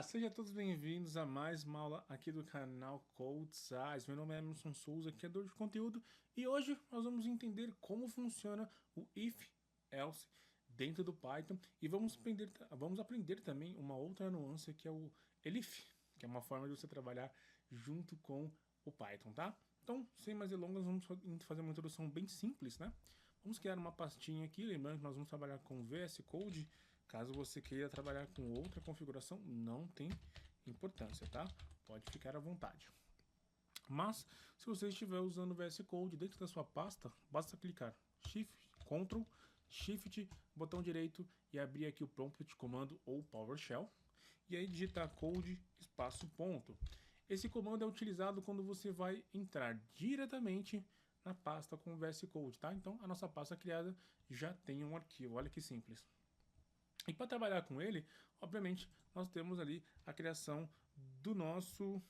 Olá, sejam todos bem-vindos a mais uma aula aqui do canal Code Size. Meu nome é Emerson Souza, criador de conteúdo, e hoje nós vamos entender como funciona o if, else dentro do Python e vamos aprender também uma outra nuance que é o elif, que é uma forma de você trabalhar junto com o Python, tá? Então, sem mais delongas, vamos fazer uma introdução bem simples, né? Vamos criar uma pastinha aqui, lembrando que nós vamos trabalhar com VS Code. Caso você queira trabalhar com outra configuração, não tem importância, tá? Pode ficar à vontade. Mas, se você estiver usando o VS Code dentro da sua pasta, basta clicar Ctrl, Shift, botão direito e abrir aqui o prompt de comando ou PowerShell. E aí digitar code, espaço, ponto. Esse comando é utilizado quando você vai entrar diretamente na pasta com o VS Code, tá? Então, a nossa pasta criada já tem um arquivo, olha que simples. E para trabalhar com ele, obviamente, nós temos ali a criação do nosso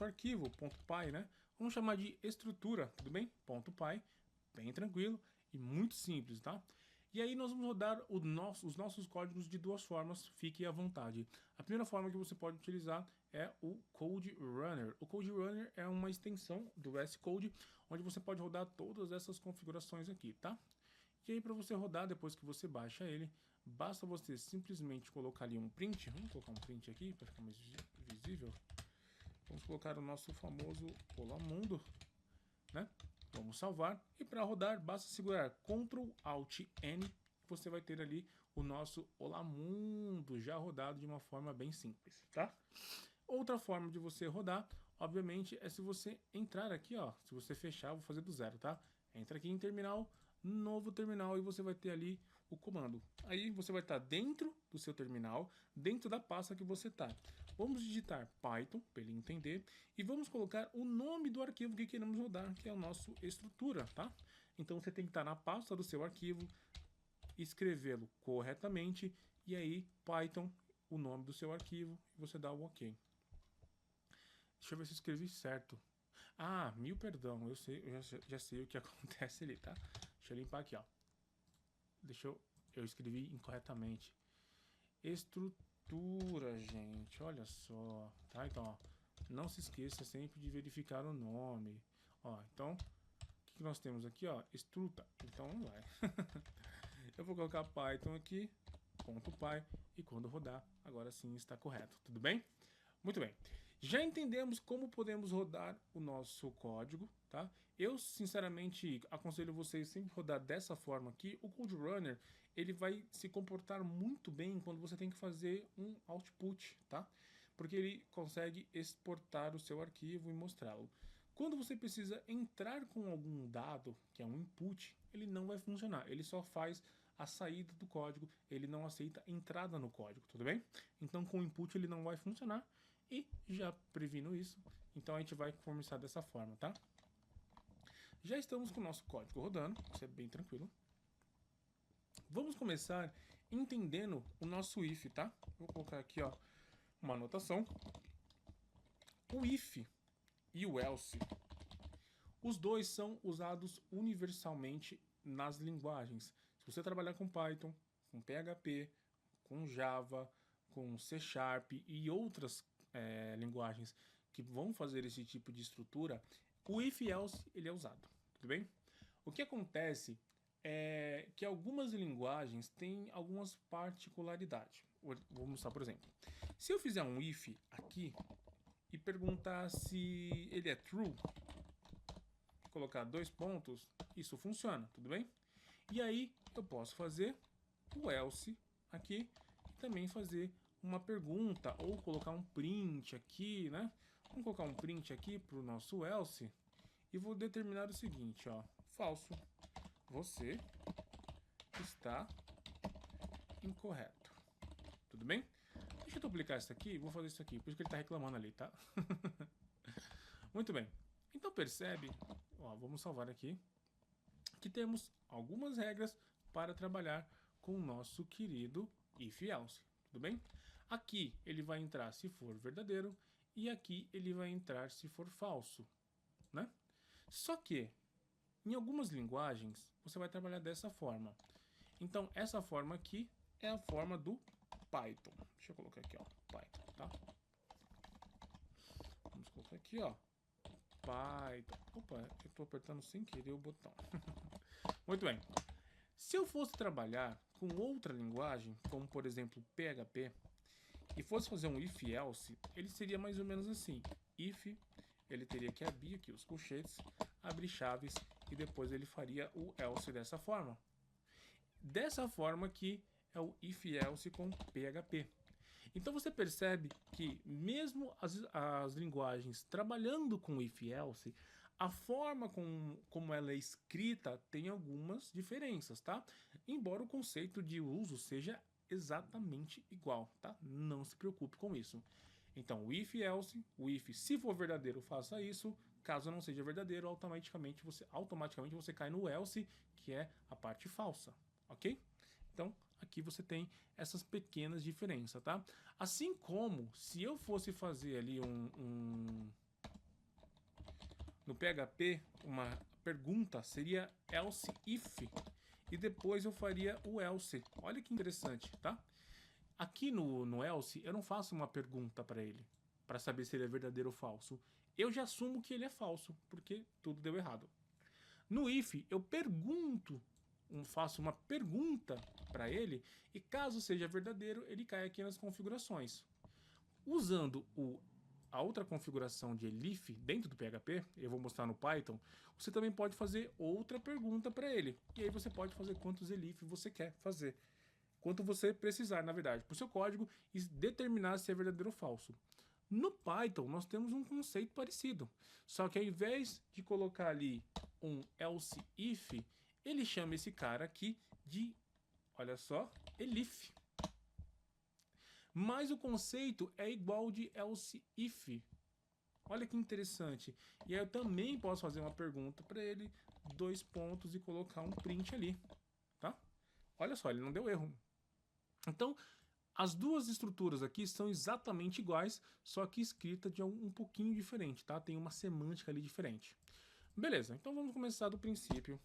arquivo .py, né? Vamos chamar de estrutura, tudo bem? .py, bem tranquilo e muito simples, tá? E aí nós vamos rodar os nossos códigos de duas formas, fique à vontade. A primeira forma que você pode utilizar é o Code Runner. O Code Runner é uma extensão do VS Code, onde você pode rodar todas essas configurações aqui, tá? E aí para você rodar, depois que você baixa ele, basta você simplesmente colocar ali um print. Vamos colocar um print aqui para ficar mais visível. Vamos colocar o nosso famoso Olá Mundo, né? Vamos salvar e para rodar basta segurar Ctrl Alt N. Você vai ter ali o nosso Olá Mundo já rodado de uma forma bem simples, tá? Outra forma de você rodar, obviamente, é se você entrar aqui, ó. Se você fechar, vou fazer do zero, tá? Entra aqui em terminal, novo terminal, e você vai ter ali o comando. Aí você vai estar dentro do seu terminal, dentro da pasta que você está. Vamos digitar Python, para ele entender, e vamos colocar o nome do arquivo que queremos rodar, que é o nosso estrutura, tá? Então você tem que estar na pasta do seu arquivo, escrevê-lo corretamente, e aí Python, o nome do seu arquivo, e você dá o OK. Deixa eu ver se eu escrevi certo. Ah, mil perdão, eu já sei o que acontece ali, tá? Deixa eu limpar aqui, ó. Eu escrevi incorretamente. Estrutura, gente, olha só, tá? Então, ó, não se esqueça sempre de verificar o nome. Ó, então, o que nós temos aqui, ó? Estruta. Então, não vai. Eu vou colocar Python aqui, .py, e quando rodar, agora sim está correto, tudo bem? Muito bem. Já entendemos como podemos rodar o nosso código, tá? Eu, sinceramente, aconselho vocês sempre rodar dessa forma aqui. O Code Runner, ele vai se comportar muito bem quando você tem que fazer um output, tá? Porque ele consegue exportar o seu arquivo e mostrá-lo. Quando você precisa entrar com algum dado, que é um input, ele não vai funcionar. Ele só faz a saída do código, ele não aceita entrada no código, tudo bem? Então com o input ele não vai funcionar e já previno isso, então a gente vai começar dessa forma, tá? Já estamos com o nosso código rodando, isso é bem tranquilo. Vamos começar entendendo o nosso if, tá? Vou colocar aqui, ó, uma anotação. O if e o else, os dois são usados universalmente nas linguagens. Se você trabalhar com Python, com PHP, com Java, com C Sharp e outras linguagens que vão fazer esse tipo de estrutura, o if-else ele é usado, tudo bem? O que acontece é que algumas linguagens têm algumas particularidades. Vou mostrar, por exemplo. Se eu fizer um if aqui e perguntar se ele é true, colocar dois pontos, isso funciona, tudo bem? E aí eu posso fazer o else aqui e também fazer uma pergunta ou colocar um print aqui, né? Vamos colocar um print aqui para o nosso else e vou determinar o seguinte, ó, falso, você está incorreto, tudo bem? Deixa eu duplicar isso aqui, vou fazer isso aqui, por isso que ele está reclamando ali, tá? Muito bem, então percebe, ó, vamos salvar aqui, que temos algumas regras para trabalhar com o nosso querido if-else, tudo bem? Aqui ele vai entrar se for verdadeiro e aqui ele vai entrar se for falso, né? Só que em algumas linguagens você vai trabalhar dessa forma. Então essa forma aqui é a forma do Python. Deixa eu colocar aqui, ó, Python, tá? Vamos colocar aqui, ó, Python. Opa, eu tô apertando sem querer o botão. Muito bem. Se eu fosse trabalhar com outra linguagem, como por exemplo PHP, e fosse fazer um if-else, ele seria mais ou menos assim. If, ele teria que abrir aqui os colchetes, abrir chaves, e depois ele faria o else dessa forma. Dessa forma que é o if-else com PHP. Então você percebe que mesmo as linguagens trabalhando com if-else, a forma como ela é escrita tem algumas diferenças, tá? Embora o conceito de uso seja exatamente igual, tá? Não se preocupe com isso. Então, o if-else, o if, se for verdadeiro, faça isso. Caso não seja verdadeiro, automaticamente você cai no else, que é a parte falsa, ok? Então, aqui você tem essas pequenas diferenças, tá? Assim como, se eu fosse fazer ali no PHP, uma pergunta seria else if, e depois eu faria o else. Olha que interessante, tá? Aqui no else, eu não faço uma pergunta para ele, para saber se ele é verdadeiro ou falso. Eu já assumo que ele é falso, porque tudo deu errado. No if, eu faço uma pergunta para ele, e caso seja verdadeiro, ele cai aqui nas configurações. Usando a outra configuração de elif dentro do PHP, eu vou mostrar no Python, você também pode fazer outra pergunta para ele. E aí você pode fazer quantos elif você quer fazer. Quanto você precisar, na verdade, para o seu código e determinar se é verdadeiro ou falso. No Python, nós temos um conceito parecido. Só que ao invés de colocar ali um else if, ele chama esse cara aqui de, olha só, elif. Mas o conceito é igual de else if. Olha que interessante. E aí eu também posso fazer uma pergunta para ele, 2 pontos, e colocar um print ali, tá? Olha só, ele não deu erro. Então, as duas estruturas aqui são exatamente iguais, só que escrita de um pouquinho diferente, tá? Tem uma semântica ali diferente. Beleza, então vamos começar do princípio.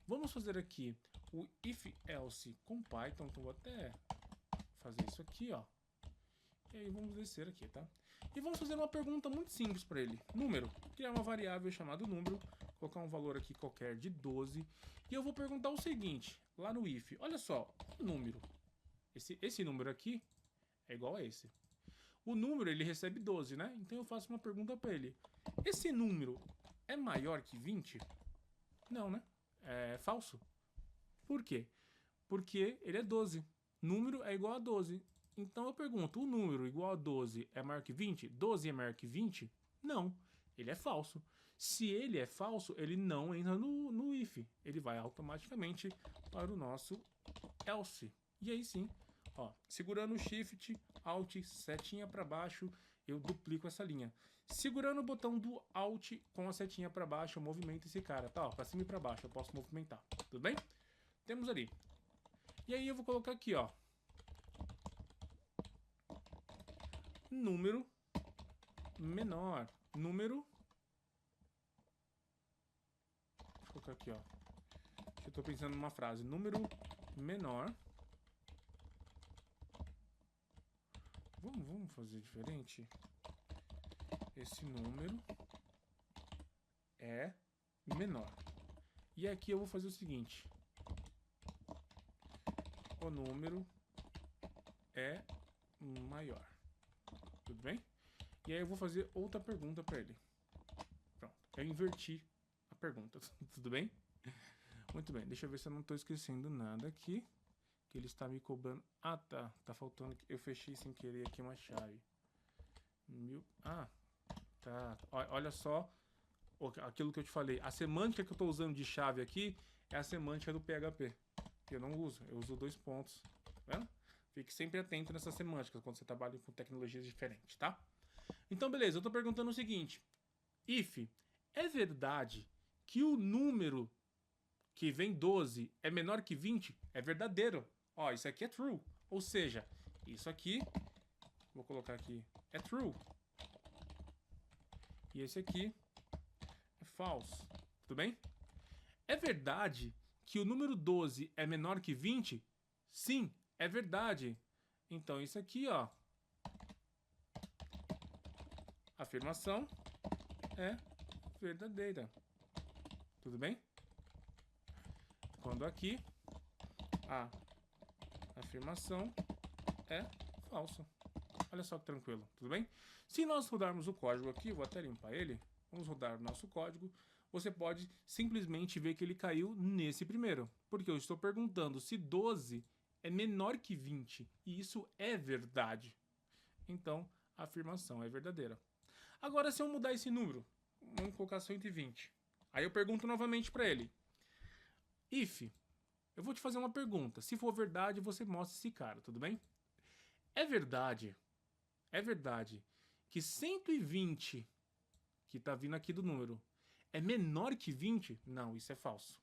Vamos fazer aqui o if-else com Python, então vou até fazer isso aqui, ó. E aí vamos descer aqui, tá? E vamos fazer uma pergunta muito simples para ele. Número. Criar uma variável chamada número, colocar um valor aqui qualquer de 12, e eu vou perguntar o seguinte, lá no if. Olha só, o número. Esse número aqui é igual a esse. O número, ele recebe 12, né? Então eu faço uma pergunta para ele. Esse número é maior que 20? Não, né? É falso. Por quê? Porque ele é 12. Número é igual a 12. Então eu pergunto, o número igual a 12 é maior que 20? 12 é maior que 20? Não, ele é falso. Se ele é falso, ele não entra no if. Ele vai automaticamente para o nosso else. E aí sim, ó, segurando o Shift, Alt, setinha para baixo, eu duplico essa linha. Segurando o botão do Alt com a setinha para baixo, eu movimento esse cara, tá? Para cima e para baixo, eu posso movimentar. Tudo bem? Temos ali. E aí eu vou colocar aqui, ó, número menor. Número. Deixa eu colocar aqui, ó. Eu tô pensando numa frase. Número menor. Vamos fazer diferente. Esse número é menor. E aqui eu vou fazer o seguinte. O número é maior. Tudo bem? E aí eu vou fazer outra pergunta para ele. Pronto. Eu inverti a pergunta. Tudo bem? Muito bem. Deixa eu ver se eu não estou esquecendo nada aqui. Que ele está me cobrando. Ah, tá. Tá faltando. Eu fechei sem querer aqui uma chave. Ah, tá. Olha só aquilo que eu te falei. A semântica que eu estou usando de chave aqui é a semântica do PHP. Que eu não uso. Eu uso 2 pontos. Tá vendo? Fique sempre atento nessas semânticas quando você trabalha com tecnologias diferentes, tá? Então, beleza. Eu estou perguntando o seguinte. If, é verdade que o número que vem 12 é menor que 20? É verdadeiro. Ó, isso aqui é true. Ou seja, isso aqui, vou colocar aqui, é true. E esse aqui é false. Tudo bem? É verdade que o número 12 é menor que 20? Sim, é verdade. Então isso aqui, ó, a afirmação é verdadeira. Tudo bem? Quando aqui a afirmação é falsa. Olha só que tranquilo, tudo bem? Se nós rodarmos o código aqui, vou até limpar ele. Vamos rodar o nosso código. Você pode simplesmente ver que ele caiu nesse primeiro. Porque eu estou perguntando se 12 é menor que 20. E isso é verdade. Então, a afirmação é verdadeira. Agora, se eu mudar esse número, vamos colocar 120. Aí eu pergunto novamente para ele. If, eu vou te fazer uma pergunta. Se for verdade, você mostra esse cara, tudo bem? É verdade que 120, que está vindo aqui do número, é menor que 20? Não, isso é falso.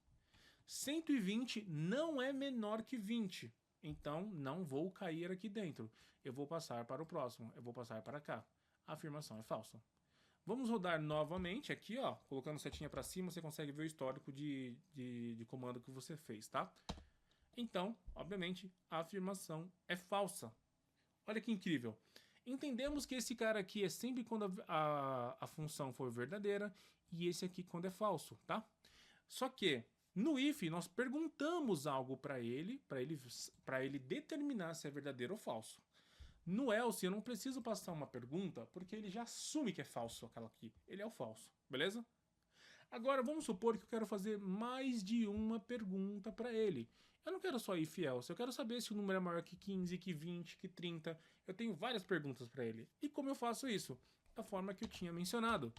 120 não é menor que 20. Então, não vou cair aqui dentro. Eu vou passar para o próximo. Eu vou passar para cá. A afirmação é falsa. Vamos rodar novamente aqui, ó. Colocando setinha para cima, você consegue ver o histórico de comando que você fez, tá? Então, obviamente, a afirmação é falsa. Olha que incrível. Entendemos que esse cara aqui é sempre quando a função for verdadeira e esse aqui quando é falso, tá? Só que no if nós perguntamos algo para ele determinar se é verdadeiro ou falso. No else eu não preciso passar uma pergunta porque ele já assume que é falso aquela aqui. Ele é o falso, beleza? Agora vamos supor que eu quero fazer mais de uma pergunta para ele. Eu não quero só if else, eu quero saber se o número é maior que 15, que 20, que 30. Eu tenho várias perguntas para ele. E como eu faço isso? Da forma que eu tinha mencionado.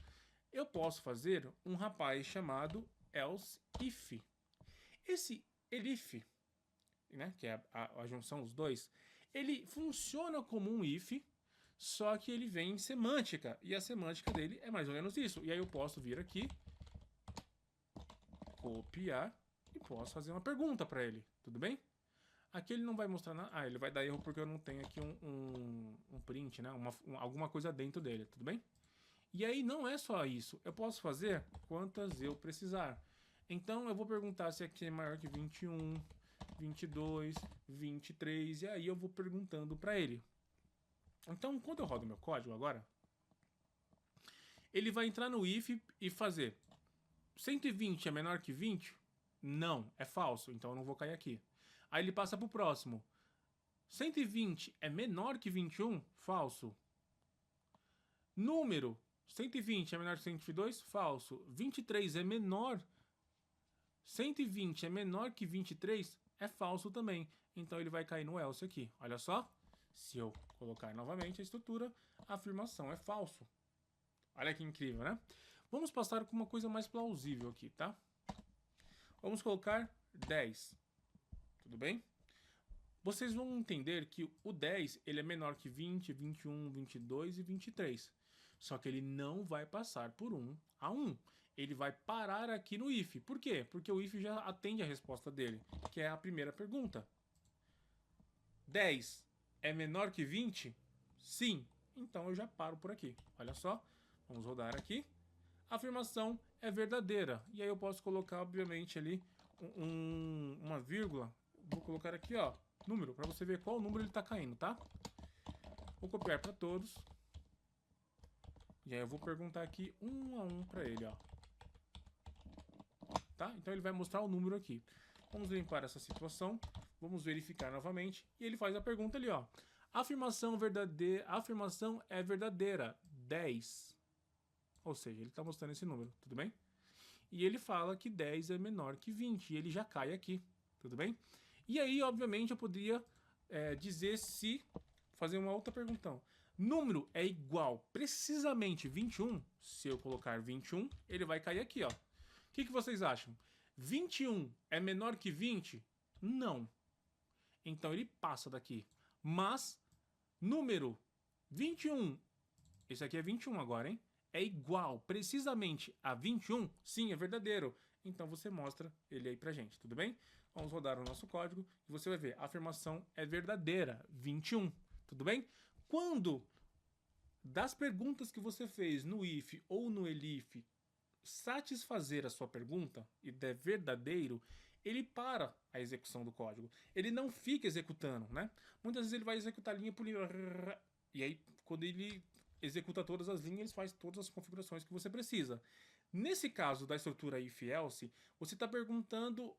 Eu posso fazer um rapaz chamado else if. Esse elif, né, que é a junção dos dois, ele funciona como um if, só que ele vem em semântica. E a semântica dele é mais ou menos isso. E aí eu posso vir aqui, copiar e posso fazer uma pergunta para ele, tudo bem? Aqui ele não vai mostrar nada. Ah, ele vai dar erro porque eu não tenho aqui um print, né? Alguma coisa dentro dele, tudo bem? E aí não é só isso. Eu posso fazer quantas eu precisar. Então eu vou perguntar se aqui é maior que 21, 22, 23. E aí eu vou perguntando para ele. Então quando eu rodo meu código agora, ele vai entrar no if e fazer 120 é menor que 20? Não, é falso, então eu não vou cair aqui. Aí ele passa pro próximo. 120 é menor que 21? Falso. Número, 120 é menor que 122? Falso. 23 é menor. 120 é menor que 23? É falso também. Então ele vai cair no else aqui. Olha só. Se eu colocar novamente a estrutura, a afirmação é falso. Olha que incrível, né? Vamos passar com uma coisa mais plausível aqui, tá? Vamos colocar 10. Tudo bem? Vocês vão entender que o 10 ele é menor que 20, 21, 22 e 23. Só que ele não vai passar por 1 a 1. Ele vai parar aqui no if. Por quê? Porque o if já atende a resposta dele, que é a primeira pergunta. 10 é menor que 20? Sim. Então eu já paro por aqui. Olha só. Vamos rodar aqui. A afirmação é verdadeira. E aí eu posso colocar, obviamente, ali uma vírgula. Vou colocar aqui, ó, número, para você ver qual número ele está caindo, tá? Vou copiar para todos. E aí eu vou perguntar aqui um a um para ele, ó. Tá? Então ele vai mostrar o número aqui. Vamos limpar essa situação. Vamos verificar novamente. E ele faz a pergunta ali, ó. A afirmação é verdadeira. 10. Ou seja, ele está mostrando esse número, tudo bem? E ele fala que 10 é menor que 20. E ele já cai aqui, tudo bem? E aí, obviamente, eu poderia dizer se... Fazer uma outra pergunta. Número é igual precisamente 21? Se eu colocar 21, ele vai cair aqui, ó. O que vocês acham? 21 é menor que 20? Não. Então ele passa daqui. Mas, número 21, esse aqui é 21 agora, hein? É igual precisamente a 21? Sim, é verdadeiro. Então você mostra ele aí pra gente, tudo bem? Vamos rodar o nosso código e você vai ver. A afirmação é verdadeira, 21, tudo bem? Quando das perguntas que você fez no if ou no elif satisfazer a sua pergunta e der verdadeiro, ele para a execução do código. Ele não fica executando, né? Muitas vezes ele vai executar linha por linha. E aí, quando ele executa todas as linhas, ele faz todas as configurações que você precisa. Nesse caso da estrutura if-else, você está perguntando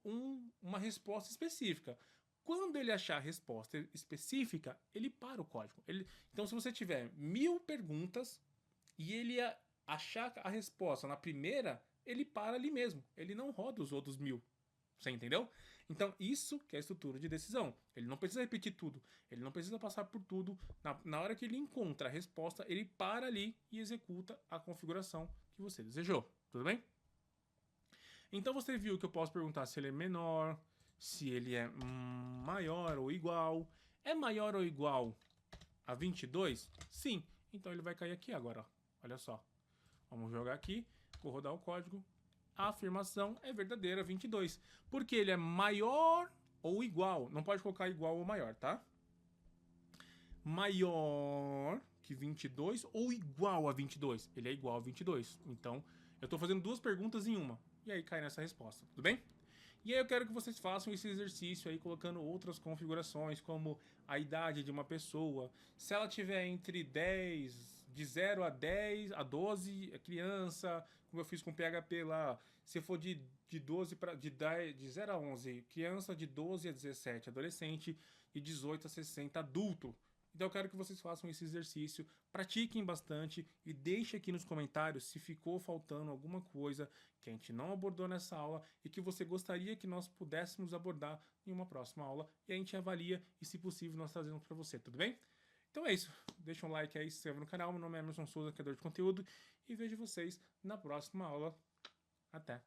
uma resposta específica. Quando ele achar a resposta específica, ele para o código. Então, se você tiver 1000 perguntas e ele achar a resposta na primeira, ele para ali mesmo. Ele não roda os outros 1000. Você entendeu? Então, isso que é a estrutura de decisão. Ele não precisa repetir tudo. Ele não precisa passar por tudo. Na hora que ele encontra a resposta, ele para ali e executa a configuração que você desejou. Tudo bem? Então, você viu que eu posso perguntar se ele é menor, se ele é maior ou igual. É maior ou igual a 22? Sim. Então, ele vai cair aqui agora. Ó. Olha só. Vamos jogar aqui. Vou rodar o código. A afirmação é verdadeira, 22. Porque ele é maior ou igual. Não pode colocar igual ou maior, tá? Maior que 22 ou igual a 22. Ele é igual a 22. Então, eu estou fazendo duas perguntas em uma. E aí cai nessa resposta, tudo bem? E aí eu quero que vocês façam esse exercício aí, colocando outras configurações, como a idade de uma pessoa. Se ela tiver entre 10, de 0 a 10, a 12, é criança, como eu fiz com PHP lá. Se for de 12 para de 0 a 11, criança, de 12 a 17, adolescente, e 18 a 60, adulto. Então eu quero que vocês façam esse exercício, pratiquem bastante e deixem aqui nos comentários se ficou faltando alguma coisa que a gente não abordou nessa aula e que você gostaria que nós pudéssemos abordar em uma próxima aula, e a gente avalia e, se possível, nós trazemos para você, tudo bem? Então é isso, deixa um like aí, se inscreva no canal. Meu nome é Emerson Souza, criador de conteúdo, e vejo vocês na próxima aula. Até!